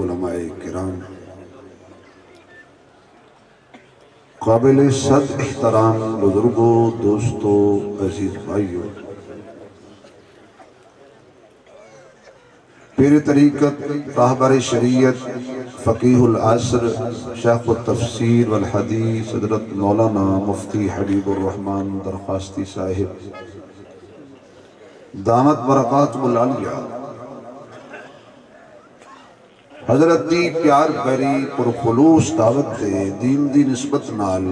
علماء کرام، قابل صد احترام بزرگوں، دوستوں، عزیز بھائیوں، پیر طریقت، راہبر شریعت، فقیہ العصر، شیخ التفسیر والحدیث حضرت مولانا مفتی حبیب الرحمن درخواستی صاحب دامت برکاتہ العالیہ، حضرت دی پیار بری پرخلوص دعوت دے دین دی نسبت نال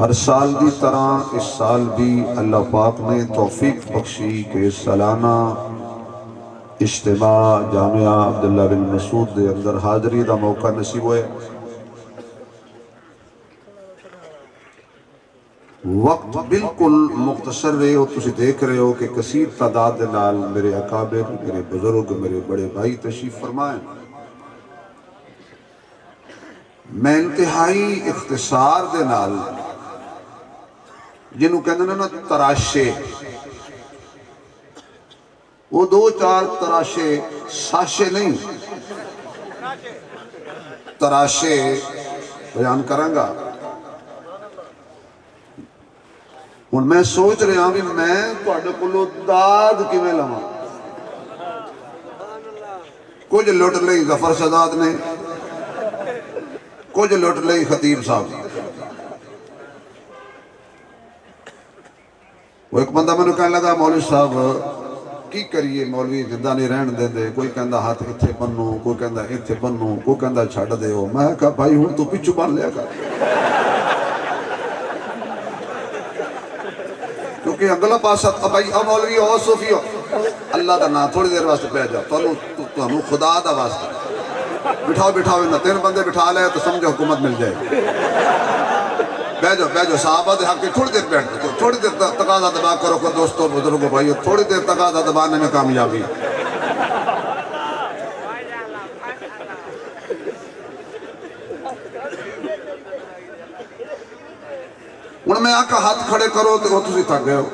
ہر سال دی طرح اس سال بھی اللہ پاک نے توفیق بخشی کہ سالانہ اجتماع جامعہ عبداللہ بن مسعود دے اندر حاضری دا موقع نصیب ہوئے۔ وقت بالکل مختصر رہے ہو، تسی دیکھ رہے ہو کہ کثیر تعداد نال میرے اکابر، میرے بزرگ، میرے بڑے بھائی تشریف فرمائیں۔ میں انتہائی اختصار دے نال جنہوں کہنے نا تراشے، وہ دو چار تراشے ساشے نہیں، تراشے بیان کروں گا۔ اور میں سوچ رہا ہوں کہ میں تواڈے کولوں داد کیویں لواں۔ کچھ لٹ لئی ظفر شہزاد نے، کچھ لٹ لئی خطیب صاحب۔ وہ ایک بندہ میں نے کہنے لگا مولوی صاحب کی کریے، مولوی زندہ نہیں رہن دے دے، کوئی کہندا ہاتھ اتھے بنو، کوئی کہندا اتھے بنو، کوئی کہندا چھڑ دے ہو۔ میں کہا بھائی ہوں تو پچھو بن لیا کر، کیونکہ اگلا پاسا بھائی او مولوی او صوفی ہو، اللہ دا نام تھوڑی دیر واسطے پہ جاؤ، تانوں خدا دا واسطہ بٹھاؤ بٹھاؤ نہ، تین بندے بٹھا لے تو سمجھو حکومت مل جائے۔ بیجو صحابہ دے حق کی تھوڑی دیر بیٹھ دو، تھوڑی دیر تقاضا دبا کرو کہ دوستو بزرگو بھائیو، تھوڑی دیر تقاضا دبانے میں کامیابی۔ انہوں میں آکا ہاتھ کھڑے کرو تو تسی تھک گئے ہو،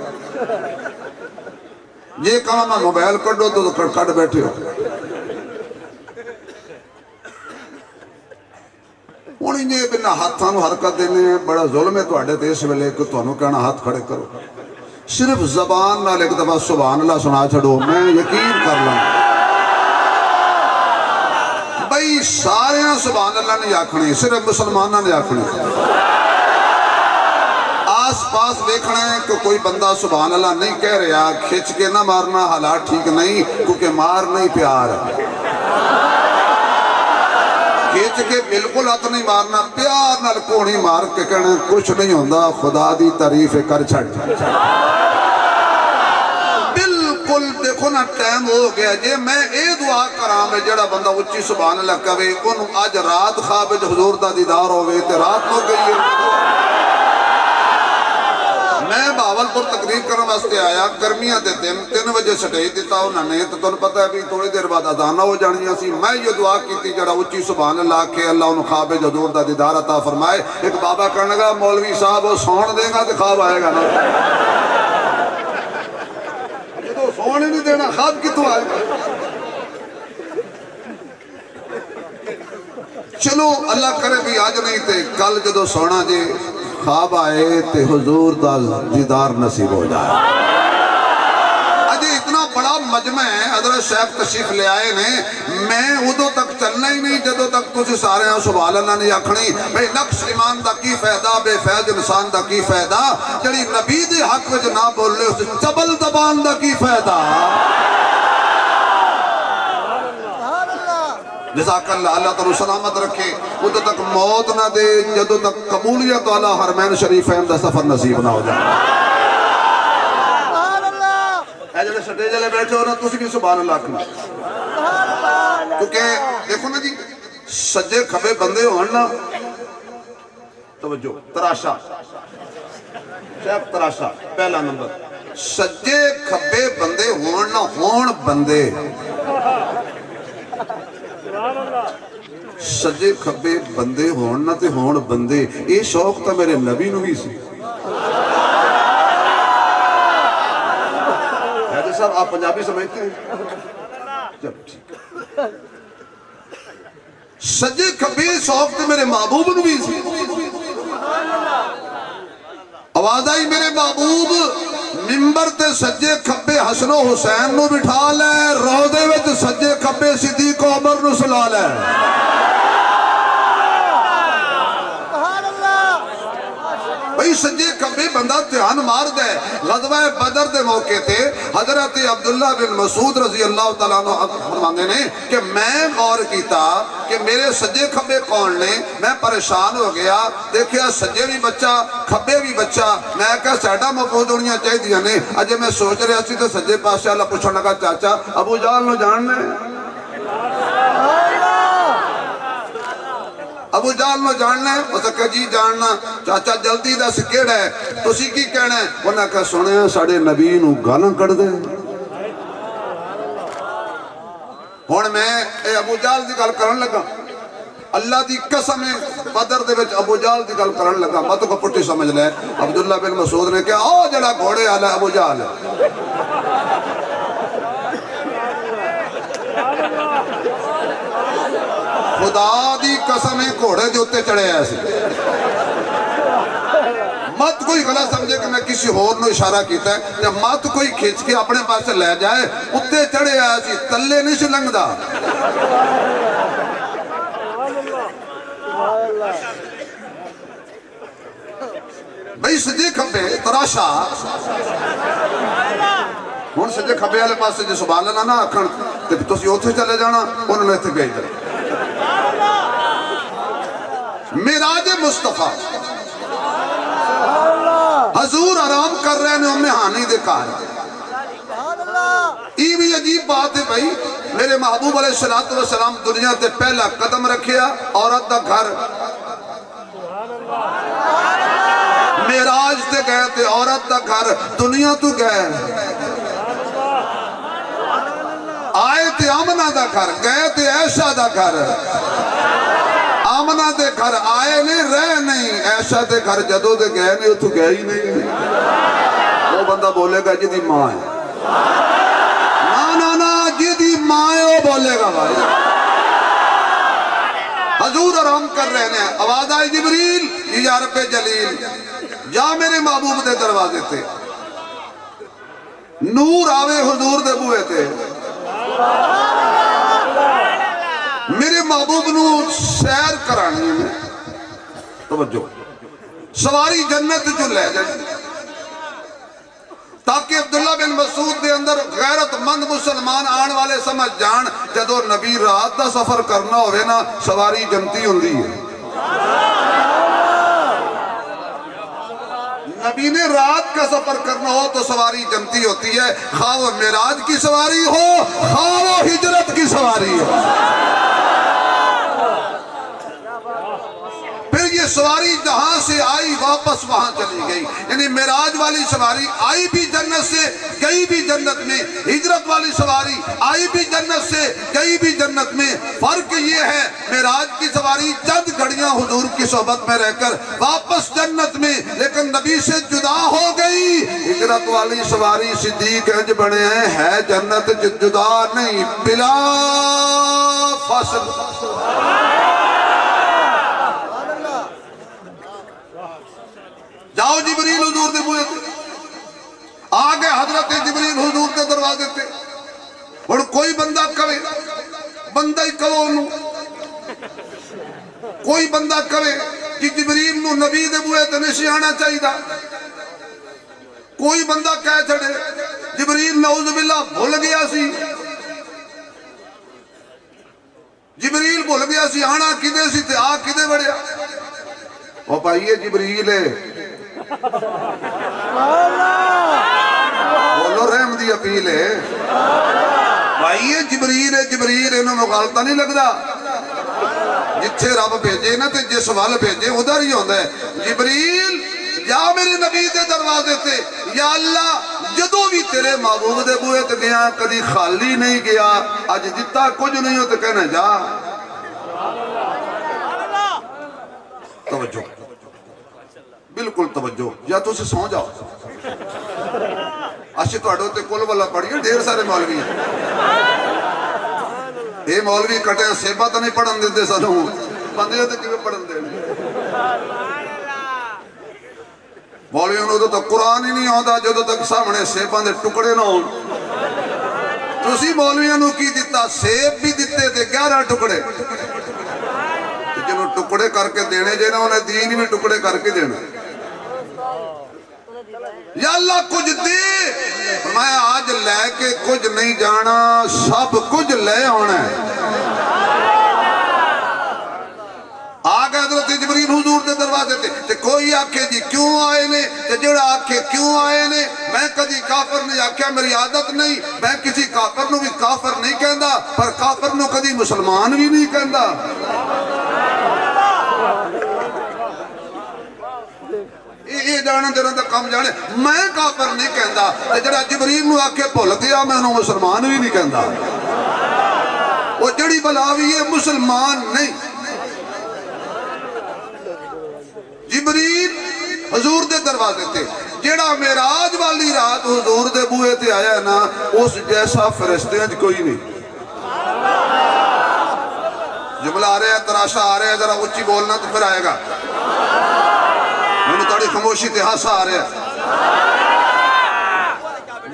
یہ کام موبائل کڑو تو کڑ بیٹھے ہو۔ انہیں نے بنا ہاتھاں نو حرکت دینے بڑا ظلم ہے تواڈے تے اس ویلے کہ تانوں کہنا ہاتھ کھڑے کرو۔ صرف زبان نال ایک دفعہ سبحان اللہ سنا چھڑو، میں یقین کر لوں بھئی سارے سبحان اللہ نے آکھنے، صرف مسلمانہ نے آکھنے۔ آس پاس دیکھنا ہے کہ کوئی بندہ سبحان اللہ نہیں کہہ رہا، کھچ کے نہ مارنا، حالات ٹھیک نہیں، کیونکہ مار نہیں پیار ہے۔ کھچ کے بالکل ہاتھ نہیں مارنا، پیار نال کوڑی مار کے کہنا کچھ نہیں ہوندا، خدا دی تعریف کر چھڑ۔ بالکل دیکھو نا ٹائم ہو گیا جے میں اے دعا کراں میں جڑا بندہ اچھی سبحان اللہ کہے انہوں آج رات خواب حضور دا دیدار ہوئے تے رات ہو گئی ہے۔ میں بہاولپور تقریر کرنے واسطے آیا، گرمیاں دے دن 3 بجے سٹیج دیتا انہوں نے، تو تمہیں پتہ ہے بھی تھوڑی دیر بعد اذانہ ہو جانیاں سی۔ میں یہ دعا کی تھی جڑا اچھی سبحان اللہ کہ اللہ انہوں خواب حضور دا دیدار عطا فرمائے۔ ایک بابا کرنے گا مولوی صاحب وہ سون دے گا تو خواب آئے گا نا، یہ تو سون ہی نہیں دینا، خواب کتوں آئے گا؟ چلو اللہ کرے بھی آج نہیں تے کل جدو سونا جے خواب آئے تے حضور دا دیدار نصیب ہو جائے۔ اجے اتنا بڑا مجمع ہے، حضرت شیخ تشریف لے آئے نے، میں ادو تک چلنا ہی نہیں جدو تک تسی سارے ہیں سبحان اللہ نہیں آکھنی۔ بھئی نقش ایمان دا کی فائدہ، بے فیض انسان دا کی فائدہ، جڑی نبی دے حق وچ نہ بول لے اس چبل زبان دا کی فائدہ۔ جزاک اللہ، اللہ تعالیٰ سلامت رکھے، ادھر تک موت نہ دے جدو تک قبولیت والا حرمین شریفین دا سفر نصیب نہ ہو جائے۔ اے جڑے سٹیج لے بیٹھے ہو نا تسی بھی سبحان اللہ کھنا، کیونکہ دیکھو نا جی سجے کھبے بندے ہون نا، توجہ تراشا، شیخ تراشا پہلا نمبر، سجے کھبے بندے ہون نا، ہون بندے، سجے کھبے بندے ہون نہ تے ہون بندے، اے شوق تا میرے نبی نو بھی سی۔ حیدر صاحب آپ پنجابی سمجھتے ہیں؟ جب ٹھیک سجے کھبے شوق تے میرے محبوب نو بھی سی آواز آئی میرے محبوب ممبر تے سجے کھبے حسن و حسین نو بٹھا لے روضے وچ سجے کھبے صدیق و عمر نو سلا لے بھئی سجے کبھی بندہ تیان مار دے غزوہ بدر دے موقع تے حضرت عبداللہ بن مسعود رضی اللہ تعالیٰ عنہ فرماندے نے کہ میں غور کیتا کہ میرے سجے کھبے کون نے میں پریشان ہو گیا دیکھیا سجے بھی بچہ کھبے بھی بچہ میں کہا سیڈا مفہود ہونیاں چاہی دیا نے اجے میں سوچ رہا سی تو سجے پاسے اللہ پوچھنے لگا چاچا ابو جہل نو جاننے ابو جہل نو جاننا ہے اسے کہا جی جاننا چاچا جلدی دا سکیڑ ہے تو اسی کی کہنا ہے انہاں کہا سنے ہیں ساڑھے نبی نو گالاں کڑ دے ہون میں اے ابو جہل دی گل کرن لگا اللہ دی قسم بدر دے وچ ابو جہل دی گل کرن لگا مت کو پٹی سمجھ لے عبداللہ بن مسعود نے کہا او جڑا گھوڑے والا ابو جہل ہے خدا دی قسم گھوڑے دے اتے چڑھے ایسے مت کوئی غلط سمجھے کہ میں کسی اور نو اشارہ کیتا ہے جب مت کوئی کھچ کے اپنے پاس سے لے جائے اتے چڑھے ایسی تلے نہیں سے لنگ دا بھئی سجے کھبے تراشا ہون سجے کھبے والے پاس سے جو سبحان اللہ نہ آکھن تو تسی اوتھے چلے جانا انہوں نے اتھے گئی جائے معراج مصطفیٰ حضور آرام کر رہے ہیں ام ہانی دے کار یہ بھی عجیب بات ہے بھائی میرے محبوب علیہ السلام دنیا تے پہلا قدم رکھیا عورت دا گھر معراج تے گئے تے عورت دا گھر دنیا تو گئے آئے تے آمنہ دا گھر گئے تے عائشہ دا گھر آمنہ دے گھر آئے نہیں رہ نہیں عائشہ دے گھر جدو دے گئے نہیں تو گئے ہی نہیں وہ بندہ بولے گا جدی ماں ہے نا جدی ماں ہے وہ بولے گا بھائی حضور آرام کر رہے ہیں آواز آئی جبریل یا رب جلیل جا میرے محبوب دے دروازے تھے نور آوے حضور دے بوئے تھے میرے محبوب نو سیر کرانی میں توجہ سواری جنت جو لے جائے تاکہ عبداللہ بن مسعود دے اندر غیرت مند مسلمان آن والے سمجھ جان جدو نبی رات دا سفر کرنا ہوئے نا سواری جنتی ہوندی ہے نبی نے رات کا سفر کرنا ہو تو سواری جنتی ہوتی ہے خواہ وہ معراج کی سواری ہو خواہ وہ ہجرت کی سواری ہو پھر یہ سواری جہاں سے آئی واپس وہاں چلی گئی یعنی معراج والی سواری آئی بھی جنت سے گئی بھی جنت میں ہجرت والی سواری آئی بھی جنت سے گئی بھی جنت میں فرق یہ ہے معراج کی سواری چند گھڑیاں حضور کی صحبت میں رہ کر واپس جنت میں لیکن نبی سے جدا ہو گئی ہجرت والی سواری صدیق انج بنے ہیں ہے جنت جدا نہیں بلا فاصل جاؤ جبریل حضور دے بوئے تھے آگے حضرت جبریل حضور کے دروازے تھے اور کوئی بندہ کرے بندہ ہی کرو انہوں کوئی بندہ کرے کہ جبریل نو نبی دے بوئے تھے نشی آنا چاہی دا کوئی بندہ کہہ چھڑے جبریل نعوذ باللہ بھول گیا سی جبریل بھول گیا سی آنا کدے سی تھے آ کدے بڑھیا وہ پائیے جبریل ہے بولو رحم دی اپیل ہے بھائیے جبریل ہے جبریل انہوں مغالطہ نہیں لگ دا جتھے رب بھیجے نا تے جس وال بھیجے ادھر ہی ہوندہ ہے جبریل جا میرے نبی دے دروازے تے یا اللہ جدو بھی تیرے محبوب دے بوئے تے گیا کدی خالی نہیں گیا آج جتا کچھ نہیں ہو تو کہنا جا توجہ بالکل توجہ یا تو اسے سو جاؤ آشی تو اڈو تے کل والا پڑھئے ڈھیر سارے مولوی ہیں یہ مولوی کٹیا سیبا تو نہیں پڑھن دیتے سانوں بندے تو کیوں پڑھن دے مولویوں نے تو قرآن ہی نہیں آتا جدوں تک سامنے سیباں دے ٹکڑے نہ ہون تسی مولویوں نے کی دیتا سیب بھی دیتے تھے 11 ٹکڑے جنہوں ٹکڑے کر کے دینے جے نا انہیں دین بھی ٹکڑے کر کے دینا یا اللہ کچھ دے فرمایا آج لے کے کچھ نہیں جانا سب کچھ لے ہونا ہے آگے حضرت جبریل حضور دے دروازے تے کوئی آکھے جی کیوں آئے نے تے جڑا آکھے کیوں آئے نے میں کدی کافر نہیں آکھیا میری عادت نہیں میں کسی کافر نو بھی کافر نہیں کہندا پر کافر نو کدی مسلمان بھی نہیں کہندا یہ جانا دینا تا کم جانے میں کافر نہیں کہندا تے جڑا جبریل نو آکھے بھول گیا میں انہوں مسلمان بھی نہیں کہندا وہ جڑی بلاوی ہے مسلمان نہیں جبریل حضور دے دروازے تھے جیڑا معراج والی رات حضور دے بوئے تے آیا نا اس جیسا فرشتے ہیں کوئی نہیں جملہ آ رہے ہیں تراشا آ رہے ہیں ذرا اچھی بولنا تو پھر آئے گا میں نے تھوڑی خاموشی تے ہاسا آ رہے ہیں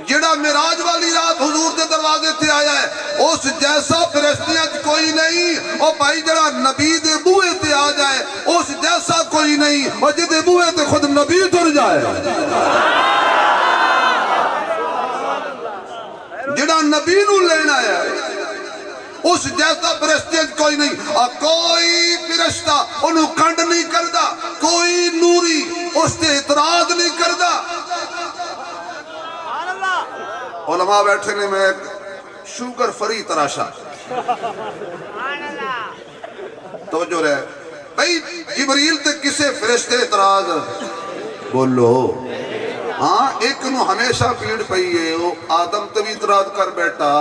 جیڑا معراج والی رات حضور دے دروازے تے آیا ہے اس جیسا فرشتیاں کوئی نہیں اور بھائی جڑا نبی دے بوئے تے آ جائے اس جیسا کوئی نہیں اور جدے بوئے تے خود نبی تر جائے جڑا نبی نو لینا ہے اس جیسا فرشتیاں کوئی نہیں اور کوئی فرشتہ انہوں کنڈ نہیں کردہ کوئی نوری اس تے اعتراض نہیں کردہ علماء بیٹھے نے میں ایک شوگر فری تراشا توجہ رہے بھئی جبریل تے کسے فرشتے اعتراض بولو ہاں ایک نو ہمیشہ پیڑ پئیے وہ آدم تے بھی اعتراض کر بیٹھا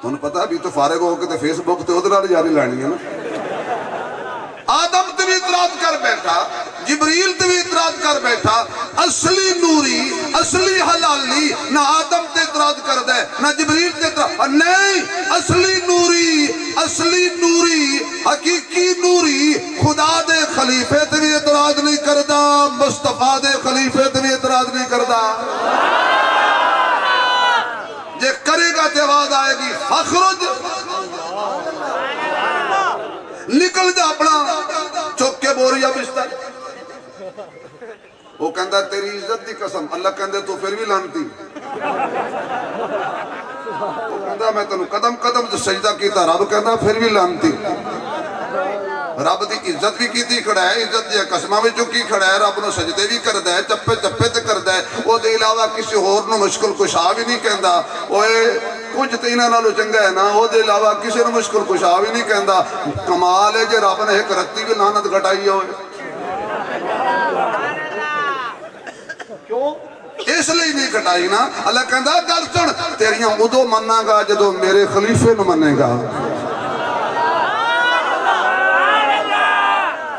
تو انہوں پتا بھی تو فارغ ہو کے تے فیس بک تے ادھر آلی جاری لانی ہے نا آدم تے بھی اعتراض کر بیٹھا جبریل تے بھی اعتراض کر بیٹھا اصلی نوری اصلی حلالی نہ آدم تے اعتراض کر دے نہ جبریل تے اعتراض نہیں اصلی نوری حقیقی نوری خدا دے خلیفے تے بھی اعتراض نہیں کردہ مصطفیٰ دے خلیفے تے بھی اعتراض نہیں کردہ جے کرے گا تے آواز آئے گی فخرج نکل جا اپنا چوک کے بوریا بستر وہ کہندہ تیری عزت دی قسم اللہ کہندے تو پھر بھی لانتی وہ کہندہ میں تنہوں قدم قدم جو سجدہ کیتا رب کہندہ پھر بھی لانتی رب دی عزت بھی کیتی کھڑا ہے عزت دی قسمہ بھی چکی کھڑا ہے رب نو سجدے بھی کردہ ہے چپے چپے تے کردہ ہے وہ دے علاوہ کسی اور نو مشکل کشا بھی نہیں کہندہ کچھ تینہ نالو چنگا ہے نا وہ دے علاوہ کسی نو مشکل کشا بھی نہیں کہندہ کمال ہے جے رب نے ایک رتی بھی لانت گھٹائی ہوئے کیوں اس لئے نہیں گھٹائی نا اللہ کہندہ گل سن تیریاں ادو مننا گا جدو میرے خلیفے نو منے گا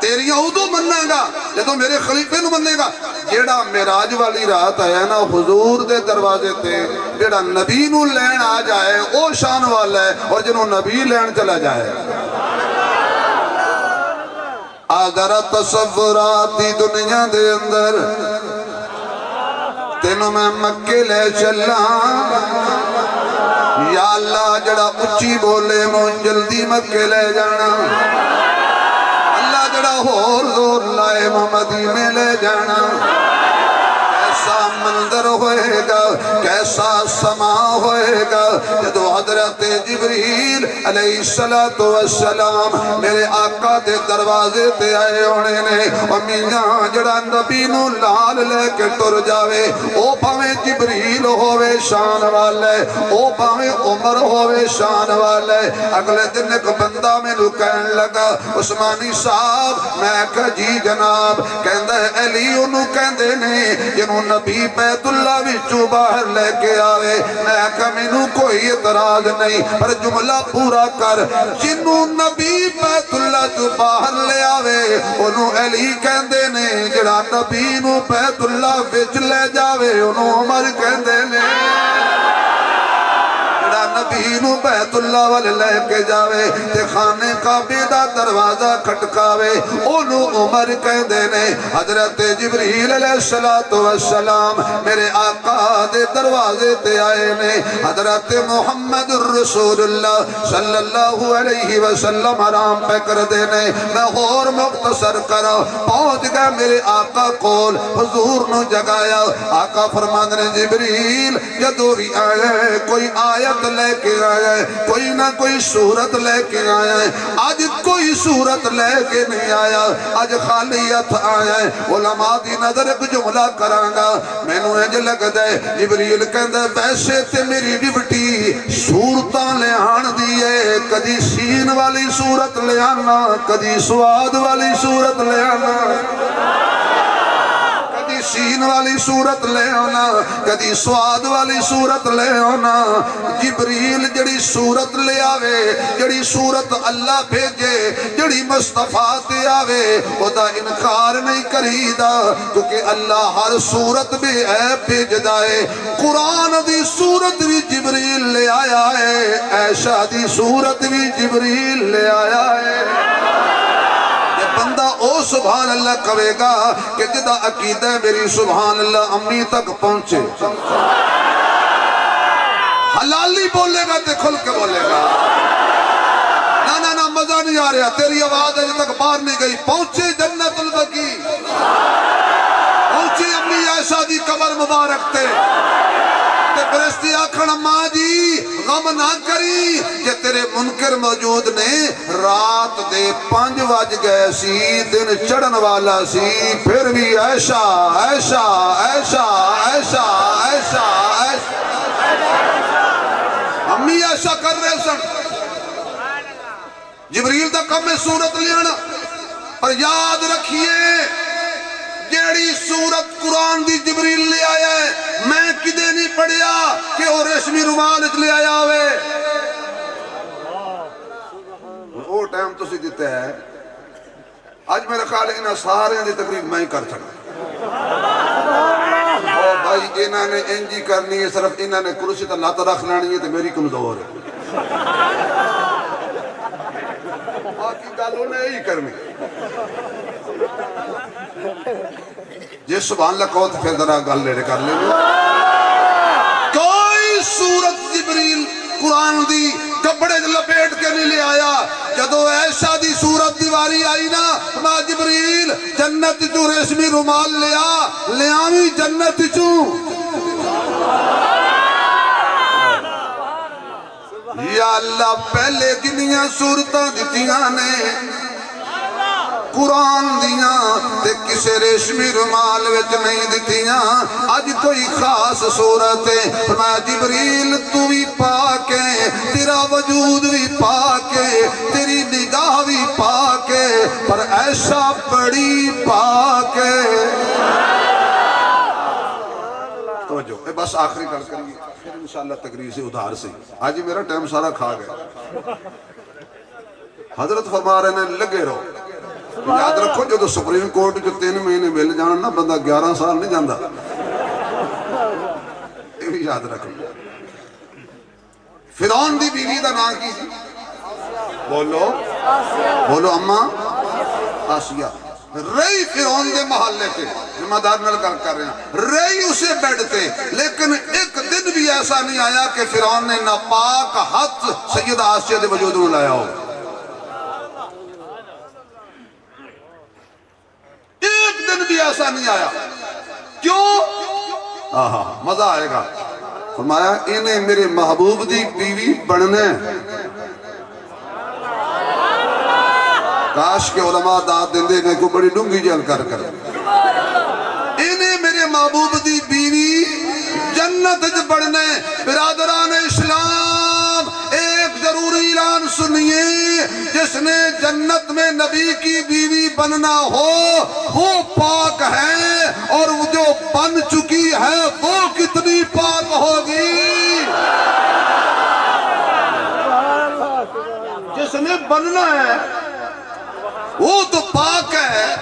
تیریاں ادو مننا گا جدو میرے خلیفے نو منے گا جیڑا معراج والی رات آیا نا حضور دے دروازے تے جیڑا نبی نو لین آ جائے او شان والا ہے اور جنہوں نبی لین چلا جائے آدھر تصوراتی دنیا دے اندر تینوں میں مکے لے چلا یا اللہ جڑا اچھی بولے مو جلدی مکے لے جانا اللہ جڑا ہور زور لائے مو مدینے لے جانا کیسا منظر ہوئے گا کیسا سما ہوئے گا جدو حضرت جبریل علیہ السلام میرے آقا دے دروازے تے آئے ہونے نے اور میاں جڑا نبی نو لال لے کے ٹر جاوے او پاویں جبریل ہوئے شان والے او پاویں عمر ہوئے شان والے اگلے دن ایک بندہ میں نو کہن لگا عثمانی صاحب میں کہا جی جناب کہندہ علی انہوں کہندے نے جنہوں نبی بیت اللہ وچوں باہر لے کے آوے میں کہا مینوں کوئی اعتراض نہیں پر جملہ پورا کر جنہوں نبی بیت اللہ جو باہر لے آوے انہوں علی کہندے نے جڑا نبی نو بیت اللہ وچ لے جاوے انہوں عمر کہندے نے نبی نو بیت اللہ والے لے کے جاوے تے خانے کعبے دا دروازہ کھٹکاوے اونوں عمر کہندے نے حضرت جبریل علیہ السلام میرے آقا دے دروازے تے آئے نے حضرت محمد الرسول اللہ صلی اللہ علیہ وسلم حرام پہ کر دینے میں اور مختصر کرا پہنچ گئے میرے آقا کول حضور نو جگایا آقا فرمان نے جبریل جدو بھی آئے کوئی آیت لے کے آئے کوئی نہ کوئی صورت لے کے آئے آج کوئی صورت لے کے نہیں آیا آج خالیت آئے علماء دی نظر ایک جملہ کرانگا میں نو انج لگ دے جبریل کہندے ویسے تے میری ڈیوٹی صورتاں لے آن دیئے کدی سین والی صورت لے آنا کدی سواد والی صورت لے آنا کدی سین والی صورت لے آنا کدی سواد والی صورت لے آنا جبریل جڑی صورت لے آوے جڑی صورت اللہ بھیجے جڑی مصطفیٰ تے آوے وہ دا انکار نہیں کریدا کیونکہ اللہ ہر صورت بھی عیب بھیج دائے قرآن دی صورت بھی جبریل لے آیا ہے عائشہ دی صورت بھی جبریل لے آیا ہے بندہ او سبحان اللہ کہے گا کہ جدا عقیدہ میری سبحان اللہ امی تک پہنچے حلالی بولے گا تے کھل کے بولے گا نا مزہ نہیں آ رہا تیری آواز ہے جب تک باہر نہیں گئی پہنچے جنت البقی پہنچے امی عائشہ دی قبر مبارک تے فرشتے آکھن ماں جی غم نہ کری کہ تیرے منکر موجود نے رات دے 5 بج گئے سی دن چڑھن والا سی پھر بھی عائشہ عائشہ عائشہ عائشہ عائشہ امی عائشہ کر رہے سن جبریل دا کم میں صورت لینا اور یاد رکھیے جیڑی صورت قرآن دی جبریل لے آیا ہے میں کدے نہیں پڑھیا کہ وہ ریشمی رومال لے آیا ہوئے وہ ٹائم تو سی دیتا ہے آج میرا خیال ہے انہاں سارے دی تقریب میں ہی کر سکتا اور بھائی انہاں نے انجی کرنی ہے صرف انہاں نے کرسی تا لات رکھ لانی ہے تو میری کمزور ہے باقی گالوں نے یہی کرنی جس سبحان اللہ کہو تو پھر ذرا گل لیڑے کر لیں کوئی صورت جبریل قرآن دی کپڑے لپیٹ کے نہیں لے آیا جدو عائشہ دی صورت دیواری آئی نا ماں جبریل جنت چوں ریشمی رومال لے آویں جنت چوں یا اللہ پہلے جنیاں صورتاں دتیاں نے قرآن دیاں تے کسے ریشمی رومال وچ نہیں دتیاں آج کوئی خاص صورت ہے فرمایا جبریل تو بھی پاک ہے تیرا وجود بھی پاک ہے تیری نگاہ بھی پاک ہے پر عائشہ بڑی پاک ہے توجہ بس آخری کر کریے پھر انشاءاللہ تقریر سے ادھار سے آج ہی میرا ٹائم سارا کھا گیا حضرت فرما رہے ہیں لگے رہو یاد رکھو جو سپریم کورٹ جو 3 مہینے مل جانا نا بندہ 11 سال نہیں جاندہ یہ بھی یاد رکھو فرعون دی بیوی دا نام کی بولو اماں آسیہ رہی فرعون دے محلے تے ذمہ دار نال گل کر رہے ہیں رہی اسے بیڈ تے لیکن ایک دن بھی ایسا نہیں آیا کہ فرعون نے ناپاک ہاتھ سیدہ آسیہ دے وجود میں لایا ہو ایک دن بھی ایسا نہیں آیا کیوں مزہ آئے گا فرمایا انہیں میرے محبوب دی بیوی بننے کاش کے علماء داد دندے میں کو بڑی ڈنگی جل کر انہیں میرے محبوب دی بیوی جنت جو بڑھنے برادران اسلام ایک ضروری اعلان سنیے جس نے جنت میں نبی کی بیوی بننا ہو وہ پاک ہے اور وہ جو بن چکی ہے وہ کتنی پاک ہوگی جس نے بننا ہے وہ تو پاک ہے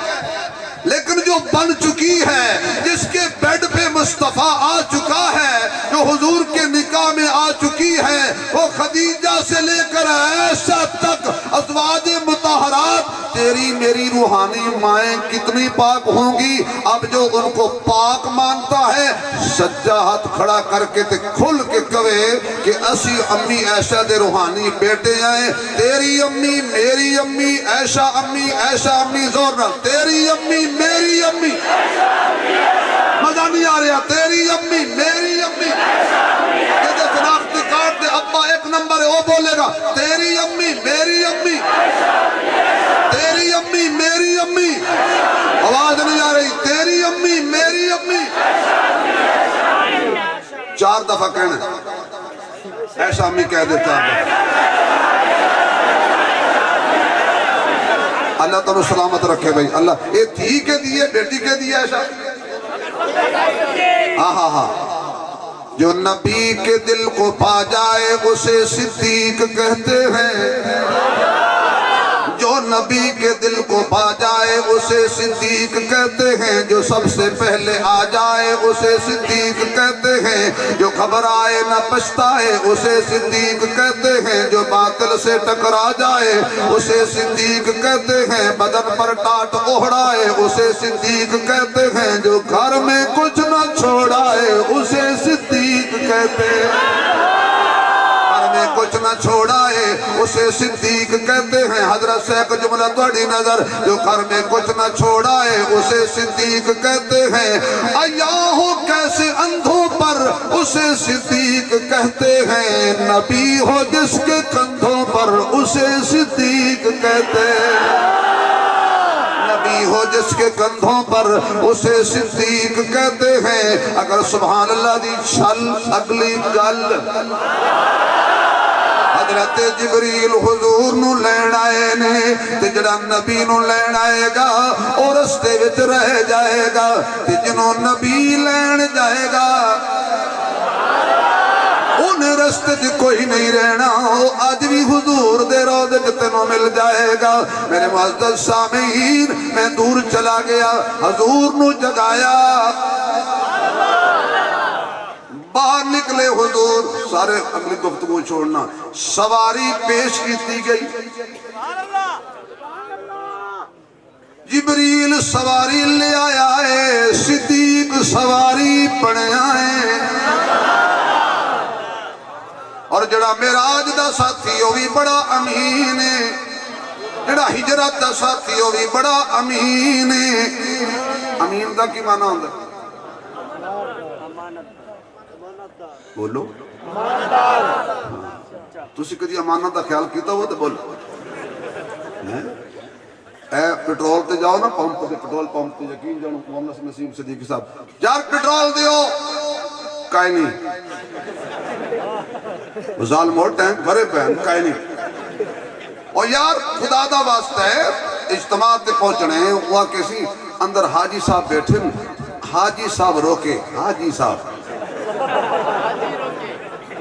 لیکن جو بن چکی ہے، جس کے بیڈ پہ مصطفیٰ آ چکا ہے، جو حضور کے نکاح میں آ چکی ہے، وہ خدیجہ سے لے کر عائشہ تک ازواج مطہرات، تیری میری روحانی مائیں کتنی پاک ہوں گی۔ اب جو ان کو پاک مانتا ہے، سجا ہاتھ کھڑا کر کے تے کھل کے کہے کہ اسی امی عائشہ دے روحانی بیٹے آئیں۔ تیری امی، میری امی، عائشہ امی، عائشہ امی، زور نہ، تیری امی، میری امی، مزہ نہیں آ رہا، تیری امی، میری امی، یہ جو شناختی کارڈ دے ابا ایک نمبر ہے وہ بولے گا، تیری امی، میری امی، تیری امی، میری امی، آواز نہیں آ رہی، تیری امی، میری امی، 4 دفعہ کہنا ایسا امی کہہ دیتا ہے۔ اللہ تعالیٰ سلامت رکھے بھائی، اللہ یہ تھی کے دیئے، بیٹی کے دیئے ایسا، ہاں جو نبی کے دل کو پا جائے اسے صدیق کہتے ہیں، جو نبی کے دل کو پا جائے اسے صدیق کہتے ہیں، جو سب سے پہلے آ جائے اسے صدیق کہتے ہیں، جو گھبرائے نہ پچھتائے اسے صدیق کہتے ہیں، جو باطل سے ٹکرا جائے اسے صدیق کہتے ہیں، بدن پر ٹاٹ اوڑھائے اسے صدیق کہتے ہیں، جو گھر میں کچھ نہ چھوڑائے اسے صدیق کہتے ہیں، میں کچھ نہ چھوڑائے اسے صدیق کہتے ہیں۔ حضرت سے ایک جملہ توڑی نظر، جو گھر میں کچھ نہ چھوڑائے اسے صدیق کہتے ہیں، عیاں کیسے اندھوں پر اسے صدیق کہتے ہیں، نبی ہو جس کے کندھوں پر اسے صدیق کہتے ہیں، نبی ہو جس کے کندھوں پر اسے صدیق کہتے ہیں۔ اگر سبحان اللہ دی چھل اگلی گل، حضرت جبریل حضور نو لین آئے نے، تے جڑا نبی نو لین آئے گا اور رستے وچ رہ جائے گا، تے جنوں نبی لین جائے گا انہیں رستے جی کوئی نہیں رہنا، وہ آج بھی حضور دے روضے تینوں مل جائے گا۔ میرے معزز سامعین، میں دور چلا گیا، حضور نو جگایا، باہر نکلے حضور، سارے اگلی گفتگو چھوڑنا، سواری پیش کیتی گئی، جبریل سواری لے آیا ہے، صدیق سواری پڑے آئے، اور جڑا معراج دا ساتھی وہ بھی بڑا امین ہے، جڑا ہجرت دا ساتھی وہ بھی بڑا امین ہے۔ امین دا کی معنی ہوندہ ہے؟ بولو، تسی کدی امانت دا خیال کیتا ہوا تو بولو۔ اے پیٹرول تے جاؤ نا، پمپ تے، پیٹرول پمپ تے یقین جانو محمد نسیم صدیقی صاحب، یار پیٹرول دیو، کائیں نہیں، وزال موڑ ٹینک بھرے پہن، کائیں نہیں، اور یار خدا دا واسطہ ہے، اجتماع تے پہنچنے ہیں، وہاں کسی اندر حاجی صاحب بیٹھے، حاجی صاحب روکے، حاجی صاحب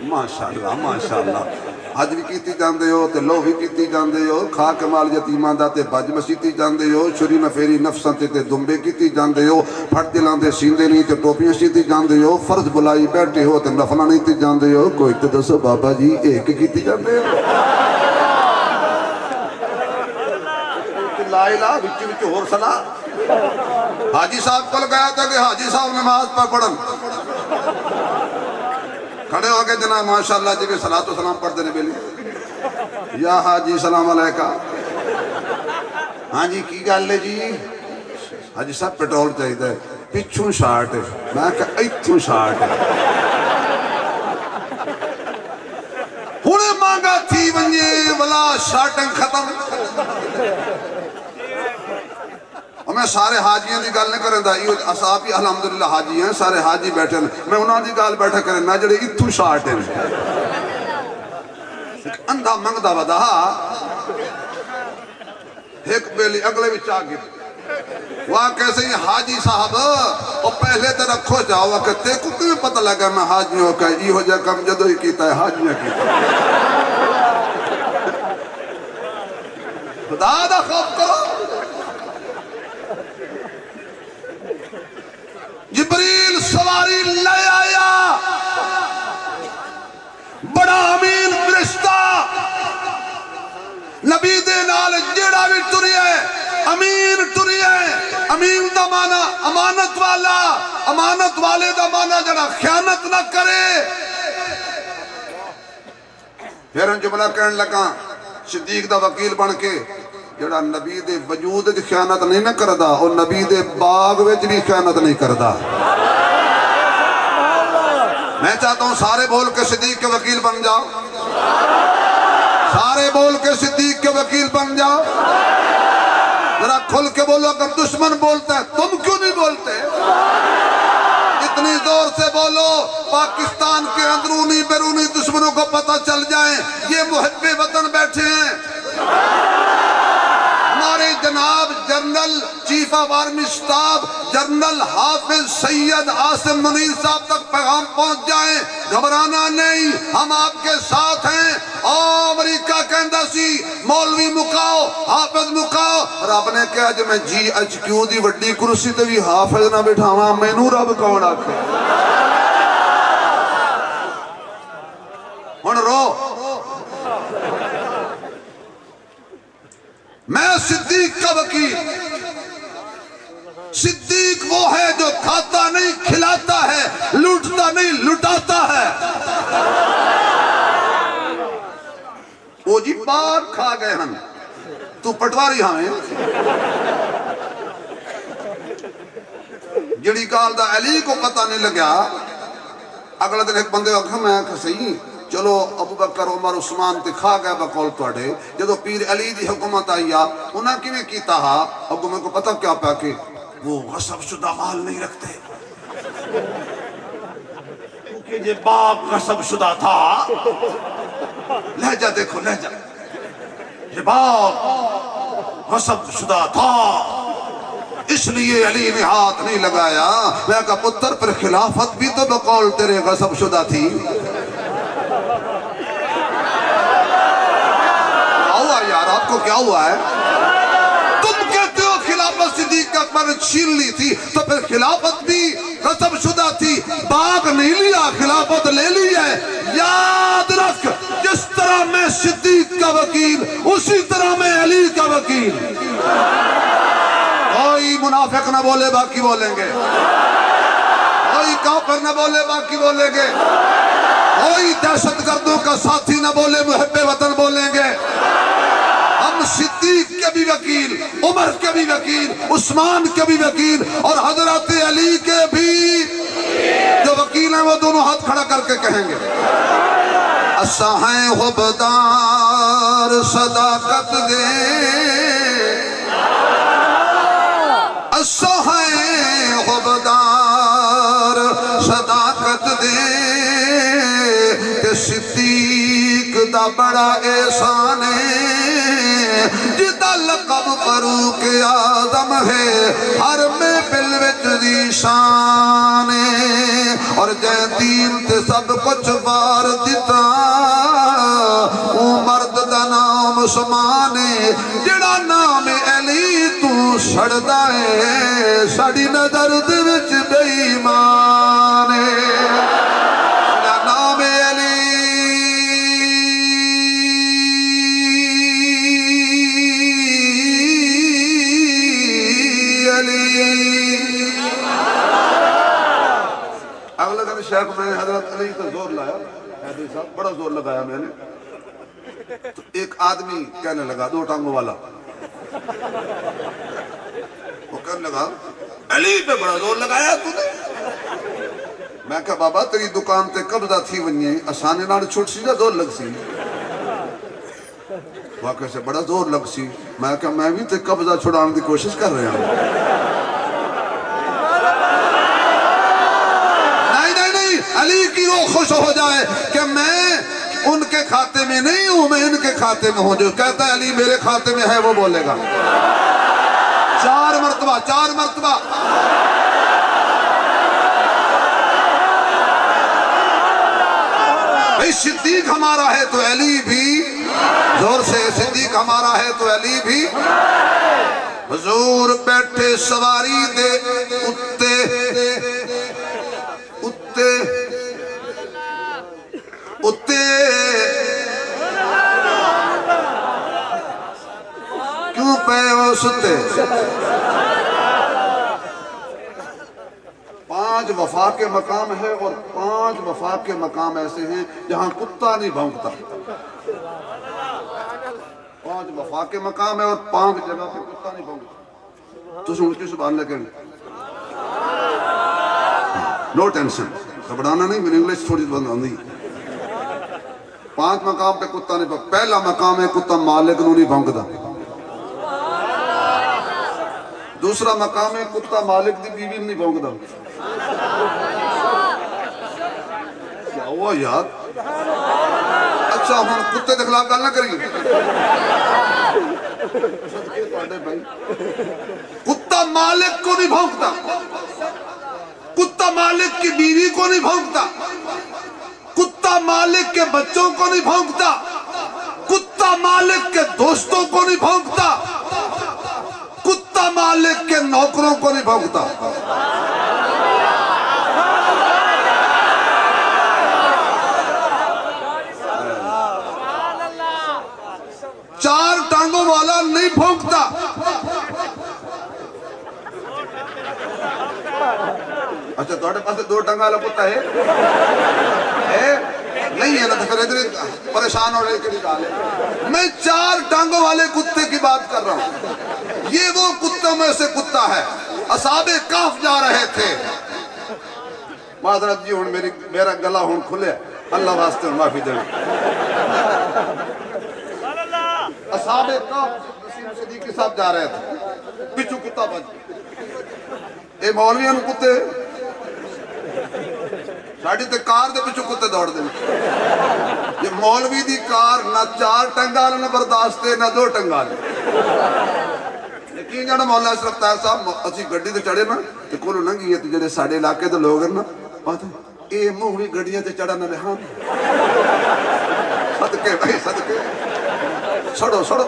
ماشاءاللہ ماشاءاللہ، حج بھی کیتی جاندے ہو تے لو بھی کیتی جاندے ہو، کھا کمال یتیمان دا تے بج مسیتی جاندے ہو، چھری نفیری نفساں تے دمبے کیتی جاندے ہو، پھٹ دلان دے سیندے نہیں تے ٹوپیاں سیتی جاندے ہو، فرض بلائی بیٹھے ہو تے نفلہ نہیں تی جاندے ہو، کوئی تے دسو بابا جی ایک کیتی جاندے ہو، لا الہ بچی بچی اور صلاح۔ حاجی صاحب کل گیا تھا کہ حاجی صاحب نماز پر پڑھن، کھڑے ہو گئے جناب ماشاءاللہ جی بھی صلاۃ و سلام پڑھ دینے بیلی، یا حاجی سلام علیکہ، ہاں جی کی گل ہے جی، حاجی صاحب پیٹرول چاہیے ہے، پچھوں شارٹ ہے، میں کہا ایتھوں شارٹ ہے، ہونے مانگا تھی ونجے ولا شارٹنگ ختم۔ اور میں سارے حاجیاں دی گل نہیں کریں دا، یہ اصحاب ہی الحمدللہ حاجی ہیں، سارے حاجی بیٹھے ہیں، میں انہاں دی گل بیٹھا کریں نہ جڑے اتھو شارٹ ہیں، اندھا منگ دا ودا ایک بیلی اگلے بھی چاہ گئے، وہاں کیسے ہی حاجی صاحب اور پہلے تے رکھو جاؤ کہ تے کو کیوں پتہ لگا میں حاجیوں کا یہ ہو جا کم جدو ہی کیتا ہے حاجیاں کیتا خدا دا خوف کرو، لے آیا بڑا امین فرشتہ نبی دے نال جیڑا بھی ٹری ہے امین ٹری ہے امین دا مانا امانت والا امانت والے دا مانا جڑا خیانت نہ کرے پھر ان جملہ کہنے لگا صدیق دا وکیل بن کے جڑا نبی دے وجود دی خیانت نہیں نہ کردا اور نبی دے باغ وچ بھی خیانت نہیں کردا میں چاہتا ہوں سارے بول کے صدیق کے وکیل بن جاؤ سارے بول کے صدیق کے وکیل بن جاؤ ذرا کھل کے بولو اگر دشمن بولتا ہے تم کیوں نہیں بولتے اتنی زور سے بولو پاکستان کے اندرونی بیرونی دشمنوں کو پتہ چل جائیں یہ محب وطن بیٹھے ہیں ہمارے جناب general chief of army staff general حافظ سید عاصم منیر صاحب تک پیغام پہنچ جائیں گھبرانا نہیں ہم آپ کے ساتھ ہیں امریکہ کہندا سی مولوی مکاؤ حافظ مکاؤ رب نے کہا جو میں جی ایچ کیو دی وڈی کرسی تے بھی حافظ نہ بٹھاواں مینوں رب کون آکھے ہن رو میں صدیق کا وکیل صدیق وہ ہے جو کھاتا نہیں کھلاتا ہے لوٹتا نہیں لٹاتا ہے وہ جی بار کھا گئے ہم تو پٹواری ہمیں جڑی کال دا علی کو پتہ نہیں لگیا اگلا دن ایک بندے وقت میں کہ صحیح چلو ابو بکر عمر عثمان تے کھا گیا بقول توڑے جدو پیر علی دی حکومت آئی انہاں کیویں کیتا ہا ابو میں کو پتہ کیا پیا کہ وہ غصب شدہ مال نہیں رکھتے کیونکہ یہ باپ غصب شدہ تھا لہجہ دیکھو لہجہ یہ باپ غصب شدہ تھا اس لیے علی نے ہاتھ نہیں لگایا میں کہا پتر پر خلافت بھی تو بقول تیرے غصب شدہ تھی یار آپ کو کیا ہوا ہے تم کہتے ہو خلافت صدیق اکبر نے چھین لی تھی تو پھر خلافت بھی غصب شدہ تھی باغ نہیں لیا خلافت لے لی ہے یاد رکھ جس طرح میں صدیق کا وکیل اسی طرح میں علی کا وکیل کوئی منافق نہ بولے باقی بولیں گے کوئی کافر نہ بولے باقی بولیں گے کوئی دہشت گردوں کا ساتھی نہ بولے محب وطن بولیں گے ہم صدیق کے بھی وکیل عمر کے بھی وکیل عثمان کے بھی وکیل اور حضرت علی کے بھی جو وکیل ہیں وہ دونوں ہاتھ کھڑا کر کے کہیں گے اساں ہیں حبدار صداقت دے اساں ہیں حبدار صداقت دے کہ صدیق دا بڑا احسان ہے جدا لقب فاروق اعظم ہے ہر میں بلوچ دی شان ہے اور جے دین تے سب کچھ بار دیتا او مرد دا نام عثمان ہے جڑا نام علی تو سڑدا ہے ساڈی نظر دے وچ بے ایمان ہے نام علی اگلے دن شیخ میں حضرت علی کا زور لایا حیدری صاحب بڑا زور لگایا میں نے تو ایک آدمی کہنے لگا دو ٹانگوں والا وہ کہنے لگا علی پہ بڑا زور لگایا تو نے میں کہا بابا تیری دکان تے قبضہ تھی ونیے آسانے نال چھوٹ سی جا زور لگ سی واقعہ سے بڑا زور لگ سی میں کہا میں بھی تے قبضہ چھڑانے دی کوشش کر رہے ہوں علی کی روح خوش ہو جائے کہ میں ان کے کھاتے میں نہیں ہوں میں ان کے کھاتے میں ہوں جو کہتا ہے علی میرے کھاتے میں ہے وہ بولے گا 4 مرتبہ بھئی صدیق ہمارا ہے تو علی بھی زور سے صدیق ہمارا ہے تو علی بھی حضور بیٹھے سواری دے اتے وہ ستے 5 وفا کے مقام ہے اور 5 وفا کے مقام ایسے ہیں جہاں کتا نہیں بھونکتا 5 وفا کے مقام ہے اور 5 جگہ پہ کتا نہیں بھونکتا تو سن کی سبحان اللہ کہنے نو ٹینشن گھبرانا نہیں میری انگلش تھوڑی بند ہوندی 5 مقام پہ کتا نہیں بھونکتا پہلا مقام ہے کتا مالک نو نہیں بھونکتا دوسرا مقام ہے کتا مالک دی بیوی نہیں بھونکتا کیا ہوا یار اچھا ہم کتے دے خلاف گل نہ کریے کتا مالک کو نہیں بھونکتا کتا مالک کی بیوی کو نہیں بھونکتا کتا مالک کے بچوں کو نہیں بھونکتا کتا مالک کے دوستوں کو نہیں بھونکتا کتا مالک کے نوکروں کو نہیں بھونکتا 4 ٹانگوں والا نہیں بھونکتا اچھا توڑے پاس 2 ٹانگوں والا کتا ہے نہیں ہے نا تو پھر ادھر پریشان ہو رہے کے نکالے میں 4 ٹانگوں والے کتے کی بات کر رہا ہوں یہ وہ کتوں میں سے کتا ہے اصحاب کہف جا رہے تھے معذرت جی ہوں میرا گلا ہوں کھلے اللہ واسطے ہوں معافی دیں اصحاب کہف نسیم صدیق کے ساتھ جا رہے تھے پچھو کتا بچ اے مولویاں نو کتے ساڑھی تے کار دے پچھو کتے دوڑ دیں یہ مولوی دی کار نہ 4 ٹنگا نہ برداشت ہے نہ 2 ٹنگا یقین جانا مولا اشرف طاہر صاحب اچھی گڑی تے چڑھے نا تے کولو ننگی ہے تے جڑے ساڑھے علاقے تے لوگ ہیں نا پاتا اے موہوی گڑیاں تے چڑھا نہ رہاں صدقے بھائی صدقے چھڑو چھڑو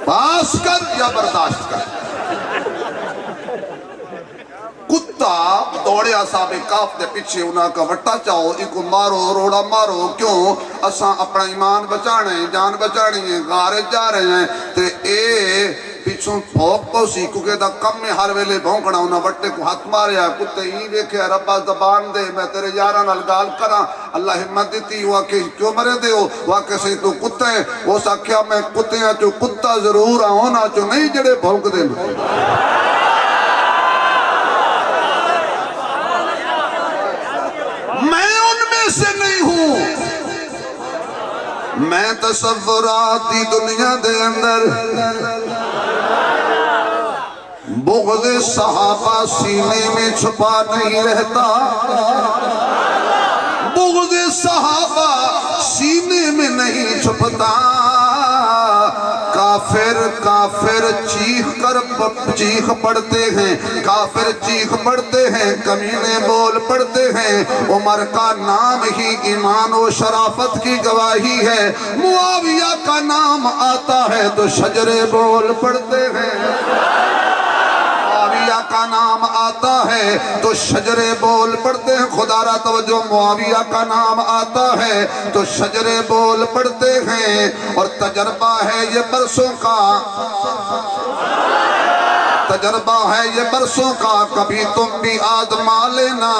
پاس کر یا برداشت کر کتا دوڑے اصحاب کہف دے پیچھے انہاں کا وٹا چاہو ایک مارو روڑا مارو کیوں اساں اپنا ایمان بچانے ہیں جان بچانی ہیں غارے جا رہے ہیں تے اے پیچھوں پھوک کو سی کیونکہ دا کم میں ہر ویلے بھونکنا انہاں وٹے کو ہاتھ ماریا کتے ہی دیکھے ربا زبان دے میں تیرے یاران الگال کراں اللہ ہمت دیتی ہوا کہ کیوں مرے دے ہو واقع سے تو کتے ہیں وہ ساکھیا میں کتے ہیں جو کتا ضرور ہونا جو نہیں جڑے بھونک دے میں ان میں سے نہیں ہوں میں تصوراتی دنیا دے اندر بغض صحابہ سینے میں چھپا نہیں رہتا بغض صحابہ سینے میں نہیں چھپتا کافر چیخ پڑتے ہیں کافر چیخ پڑتے ہیں کمینے بول پڑتے ہیں عمر کا نام ہی ایمان و شرافت کی گواہی ہے معاویہ کا نام آتا ہے تو شجرے بول پڑتے ہیں معاویہ کا نام آتا ہے تو شجرے بول پڑتے ہیں خدا را توجہ معاویہ کا نام آتا ہے تو شجرے بول پڑتے ہیں اور تجربہ ہے یہ برسوں کا تجربہ ہے یہ برسوں کا کبھی تم بھی آزما لینا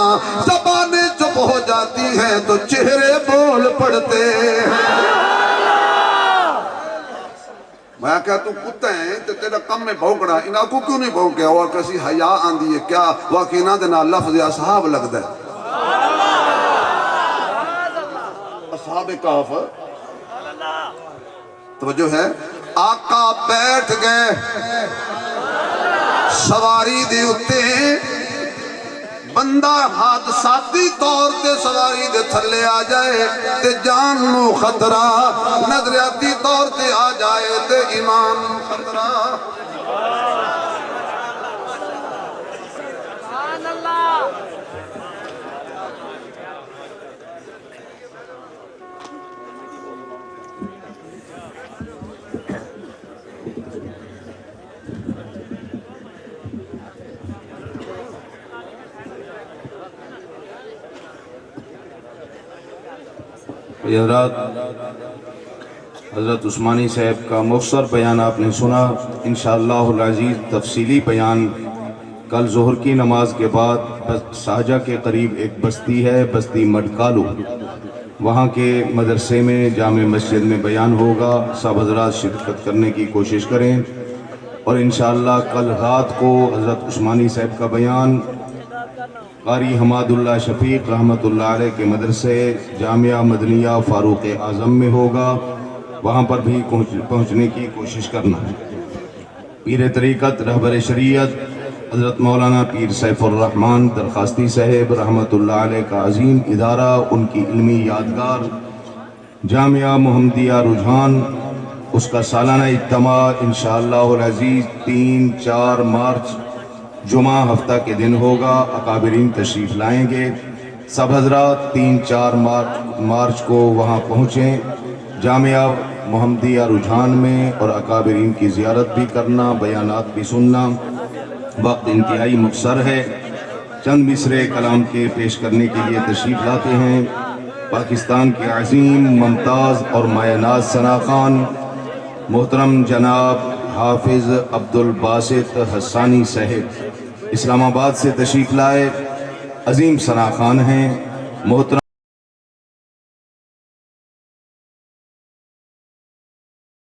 زبانیں چپ ہو جاتی ہیں تو چہرے بول پڑتے ہیں میں کہا تو کتے ہیں تو تیرا کم میں بھونکڑا انہاں کو کیوں نہیں بھونکے اور کسی حیاء آندھی ہے کیا واقعینہ دینا لفظ اصحاب لگ دے اصحاب کہف توجہ ہے آقا بیٹھ گئے سواری دے اتے بندہ حادثاتی طور تے سواری دے تھلے آ جائے تے جان نو خطرہ نظریاتی طور تے آ جائے تے ایمان خطرہ حضرات، حضرت عثمانی صاحب کا مختصر بیان آپ نے سنا۔ انشاءاللہ العزیز تفصیلی بیان کل ظہر کی نماز کے بعد ساجہ کے قریب ایک بستی ہے، بستی مڈکالو، وہاں کے مدرسے میں جامع مسجد میں بیان ہوگا۔ سب حضرات شرکت کرنے کی کوشش کریں، اور انشاءاللہ کل رات کو حضرت عثمانی صاحب کا بیان قاری حماد اللہ شفیق رحمۃ اللہ علیہ کے مدرسے جامعہ مدنیہ فاروق اعظم میں ہوگا، وہاں پر بھی پہنچنے کی کوشش کرنا ہے۔ پیر طریقت رہبر شریعت حضرت مولانا پیر سیف الرحمن درخواستی صاحب رحمۃ اللہ علیہ کا عظیم ادارہ، ان کی علمی یادگار جامعہ محمدیہ رجحان، اس کا سالانہ اجتماع انشاءاللہ العزیز 3-4 مارچ جمعہ ہفتہ کے دن ہوگا۔ اکابرین تشریف لائیں گے۔ سب حضرات 3-4 مارچ کو وہاں پہنچیں جامعہ محمدیہ رجحان میں، اور اکابرین کی زیارت بھی کرنا، بیانات بھی سننا۔ وقت انتہائی مختصر ہے، چند مصرے کلام کے پیش کرنے کے لیے تشریف لاتے ہیں پاکستان کے عظیم ممتاز اور مایہ ناز ثنا خان محترم جناب حافظ عبد الباسط حسانی صاحب، اسلام آباد سے تشریف لائے، عظیم ثنا خان ہیں محترم